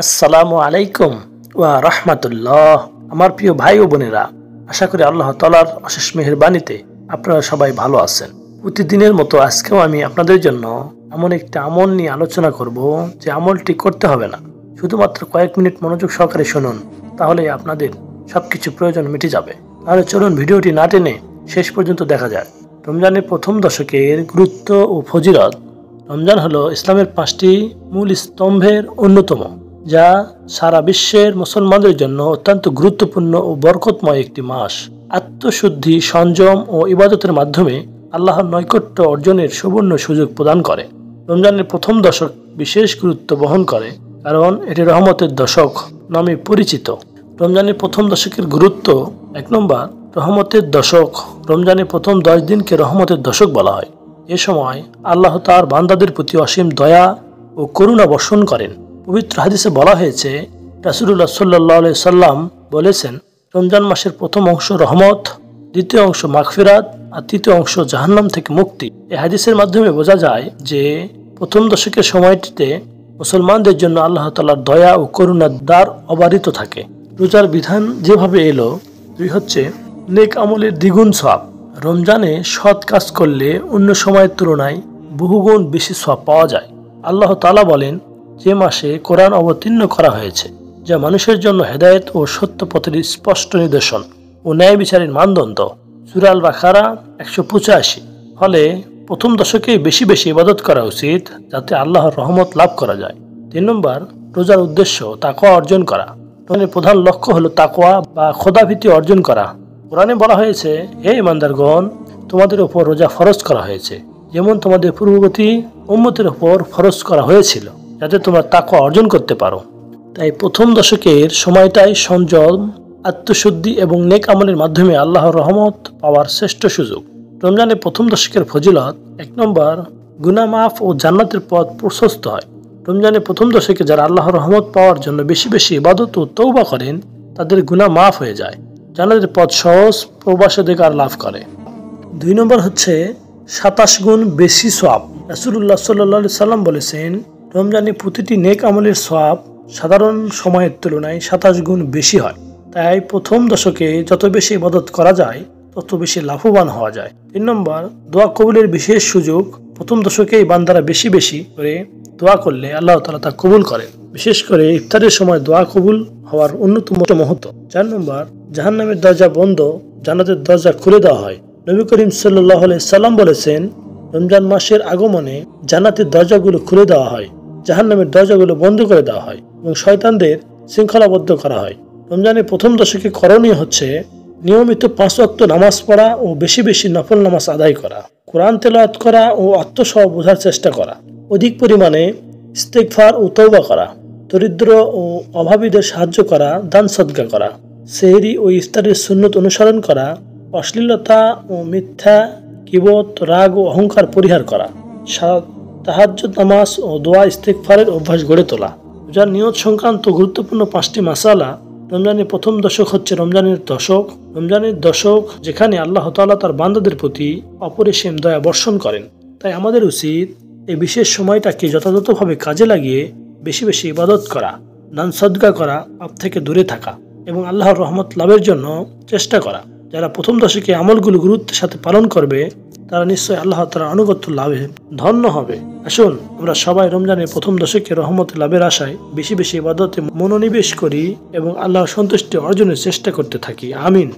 আসসালামু আলাইকুম ওয়া রাহমাতুল্লাহ। আমার প্রিয় ভাই ও বোনেরা, আশা করি আল্লাহ তাআলার অশেষ মেহেরবানিতে আপনারা সবাই ভালো আছেন। প্রতিদিনের মতো আজকেও আমি আপনাদের জন্য এমন একটি আমল নিয়ে আলোচনা করব যে আমলটি করতে হবে না, শুধুমাত্র কয়েক মিনিট মনোযোগ সহকারে শুনুন, তাহলে আপনাদের সবকিছু প্রয়োজন মিটে যাবে। তাহলে চলুন ভিডিওটি না টেনে শেষ পর্যন্ত দেখা যায়। রমজানের প্রথম দশকের গুরুত্ব ও ফজিলত। রমজান হলো ইসলামের 5টি মূল স্তম্ভের অন্যতম, যা সারা বিশ্বের মুসলমানদের জন্য অত্যন্ত গুরুত্বপূর্ণ ও বরকতময় একটি মাস। আত্মশুদ্ধি, সংযম ও ইবাদতের মাধ্যমে আল্লাহর নৈকট্য অর্জনের সুবর্ণ সুযোগ প্রদান করে। রমজানের প্রথম দশক বিশেষ গুরুত্ব বহন করে, কারণ এটি রহমতের দশক নামে পরিচিত। রমজানের প্রথম দশকের গুরুত্ব। 1 নম্বর, রহমতের দশক। রমজানের প্রথম 10 দিনকে রহমতের দশক বলা হয়। এ সময় আল্লাহ তার বান্দাদের প্রতি অসীম দয়া ও করুণা বর্ষণ করেন। পবিত্র হাদিসে বলা হয়েছে, রাসূলুল্লাহ সাল্লাল্লাহু আলাইহি সাল্লাম বলেছেন, রমজান মাসের প্রথম অংশ রহমত, দ্বিতীয় অংশ মাগফিরাত আর তৃতীয় অংশ জাহান্নাম থেকে মুক্তি। এই হাদিসের মাধ্যমে বোঝা যায় যে প্রথম দশকের সময়টিতে মুসলমানদের জন্য আল্লাহ তাআলার দয়া ও করুণার দ্বার অবারিত থাকে। রোজার বিধান যেভাবে এলো, 2 হচ্ছে নেক আমলের দ্বিগুণ সওয়াব। রমজানে সৎ কাজ করলে অন্য সময়ের তুলনায় বহুগুণ বেশি সওয়াব পাওয়া যায়। আল্লাহ তাআলা বলেন, যে মাসে কোরআন অবতীর্ণ করা হয়েছে, যা মানুষের জন্য হেদায়েত ও সত্য পথের স্পষ্ট নিদর্শন ও ন্যায় বিচারের মানদণ্ড। সূরা আল বাকারা 185। ফলে প্রথম দশকেই বেশি বেশি ইবাদত করা উচিত, যাতে আল্লাহর রহমত লাভ করা যায়। 3 নম্বর, রোজার উদ্দেশ্য তাকওয়া অর্জন করা। রমজানের প্রধান লক্ষ্য হলো তাকওয়া বা খোদাভীতি অর্জন করা। কোরআনে বলা হয়েছে, হে ঈমানদারগণ, তোমাদের উপর রোজা ফরজ করা হয়েছে, যেমন তোমাদের পূর্ববর্তী উম্মতের উপর ফরজ করা হয়েছিল, যাতে তোমরা তাকওয়া অর্জন করতে পারো। তাই প্রথম দশকের সময়টাই সংযম, আত্মশুদ্ধি এবং নেক আমলের মাধ্যমে আল্লাহর রহমত পাওয়ার শ্রেষ্ঠ সুযোগ। রমজানের প্রথম দশকের ফজিলত। 1 নম্বর, গুনাহ মাফ ও জান্নাতের পথ প্রশস্ত হয়। রমজানের প্রথম দশকে যারা আল্লাহর রহমত পাওয়ার জন্য বেশি বেশি ইবাদত ও তওবা করেন, তাদের গুনাহ মাফ হয়ে যায়, জান্নাতের পথ সহজ, প্রবেশাধিকার লাভ করে। 2 নম্বর হচ্ছে 27 গুণ বেশি সওয়াব। রাসূলুল্লাহ সাল্লাল্লাহু আলাইহি সাল্লাম বলেছেন, রমজানে প্রতিটি নেক আমলের সওয়াব সাধারণ সময়ের তুলনায় 27 গুণ বেশি হয়। তাই প্রথম দশকে যত বেশি ইবাদত করা যায়, তত বেশি লাভবান হওয়া যায়। 3 নম্বর, দোয়া কবুলের বিশেষ সুযোগ। প্রথম দশকেই বান্দারা বেশি বেশি করে দোয়া করলে আল্লাহ তাআলা তা কবুল করেন। বিশেষ করে ইফতারের সময় দোয়া কবুল হওয়ার অন্যতম মুহূর্ত। 4 নম্বর, জাহান্নামের দরজা বন্ধ, জান্নাতের দরজা খুলে দেওয়া হয়। নবী করিম সাল্লাল্লাহু আলাইহি সাল্লাম বলেছেন, রমজান মাসের আগমনে জান্নাতের দরজাগুলো খুলে দেওয়া হয়, জাহান্নামের দরজাগুলো বন্ধ করে দেওয়া হয় এবং শয়তানদের শৃঙ্খলাবদ্ধ করা হয়। রমজানের প্রথম দশকে করণীয় হচ্ছে নিয়মিত 5 ওয়াক্ত নামাজ পড়া ও বেশি বেশি নফল নামাজ আদায় করা, কোরআন তেলাওয়াত করা ও আত্মসহ বোঝার চেষ্টা করা, অধিক পরিমাণে ইস্তেগফার ও তওবা করা, দরিদ্র ও অভাবীদের সাহায্য করা, দান সদকা করা, সেহরি ও ইফতারের সুন্নত অনুসরণ করা, অশ্লীলতা ও মিথ্যা, কিবত, রাগ ও অহংকার পরিহার করা, তাহাজ্জুদ নামাজ ও দোয়া ইস্তেগফারের অভ্যাস গড়ে তোলা। রোজার নিয়ত সংক্রান্ত গুরুত্বপূর্ণ 5টি মাসালা। রমজানের প্রথম দশক হচ্ছে রমজানের দশক। রমজানের দশক যেখানে আল্লাহ তাআলা তার বান্দাদের প্রতি অপরিসীম দয়া বর্ষণ করেন। তাই আমাদের উচিত এই বিশেষ সময়টাকে যথাযথভাবে কাজে লাগিয়ে বেশি বেশি ইবাদত করা, দান সদকা করা, পাপ থেকে দূরে থাকা এবং আল্লাহর রহমত লাভের জন্য চেষ্টা করা। যারা প্রথম দশকে আমলগুলো গুরুত্বের সাথে পালন করবে, তারা নিশ্চয়ই আল্লাহ তাআলার আনুগত্য লাভে ধন্য হবে। আসুন আমরা সবাই রমজানের প্রথম দশকে রহমত লাভের আশায় বেশি বেশি ইবাদতে মনোনিবেশ করি এবং আল্লাহর সন্তুষ্টি অর্জনের চেষ্টা করতে থাকি। আমিন।